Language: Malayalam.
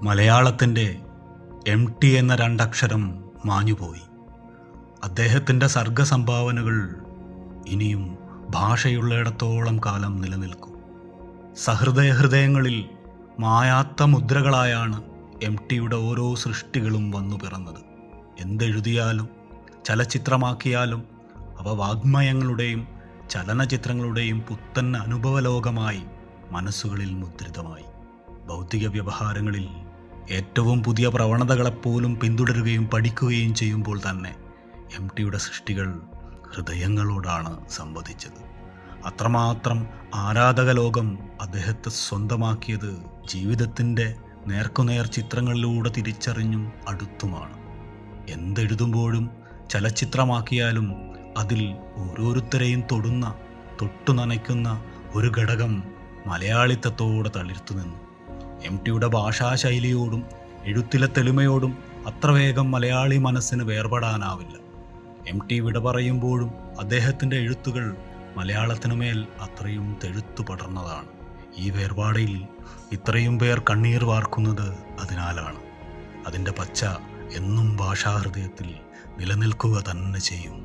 മലയാളത്തിൻ്റെ MT എന്ന രണ്ടക്ഷരം മാഞ്ഞുപോയി. അദ്ദേഹത്തിൻ്റെ സർഗസംഭാവനകൾ ഇനിയും ഭാഷയുള്ളിടത്തോളം കാലം നിലനിൽക്കും. സഹൃദയഹൃദയങ്ങളിൽ മായാത്ത മുദ്രകളായാണ് MTയുടെ ഓരോ സൃഷ്ടികളും വന്നു പിറന്നത്. എന്തെഴുതിയാലും ചലച്ചിത്രമാക്കിയാലും അവ വാഗ്മയങ്ങളുടെയും ചലനചിത്രങ്ങളുടെയും പുത്തൻ അനുഭവലോകമായി മനസ്സുകളിൽ മുദ്രിതമായി. ഭൗതിക വ്യവഹാരങ്ങളിൽ ഏറ്റവും പുതിയ പ്രവണതകളെപ്പോലും പിന്തുടരുകയും പഠിക്കുകയും ചെയ്യുമ്പോൾ തന്നെ MTയുടെ സൃഷ്ടികൾ ഹൃദയങ്ങളോടാണ് സംവദിച്ചത്. അത്രമാത്രം ആരാധക ലോകം അദ്ദേഹത്തെ സ്വന്തമാക്കിയത് ജീവിതത്തിൻ്റെ നേർക്കുനേർ ചിത്രങ്ങളിലൂടെ തിരിച്ചറിഞ്ഞും അടുത്തുമാണ്. എന്തെഴുതുമ്പോഴും ചലച്ചിത്രമാക്കിയാലും അതിൽ ഓരോരുത്തരെയും തൊട്ടു നനയ്ക്കുന്ന ഒരു ഘടകം മലയാളിത്തത്തോടെ തളിർത്തു നിന്നു. MTയുടെ ഭാഷാശൈലിയോടും എഴുത്തിലെ തെളിമയോടും അത്ര വേഗം മലയാളി മനസ്സിന് വേർപെടാനാവില്ല. MT വിട പറയുമ്പോഴും അദ്ദേഹത്തിൻ്റെ എഴുത്തുകൾ മലയാളത്തിനുമേൽ അത്രയും തെഴുത്തു പടർന്നതാണ്. ഈ വേർപാടിൽ ഇത്രയും പേർ കണ്ണീർ വാർക്കുന്നത് അതിനാലാണ്. അതിൻ്റെ പച്ച എന്നും ഭാഷാഹൃദയത്തിൽ നിലനിൽക്കുക തന്നെ ചെയ്യും.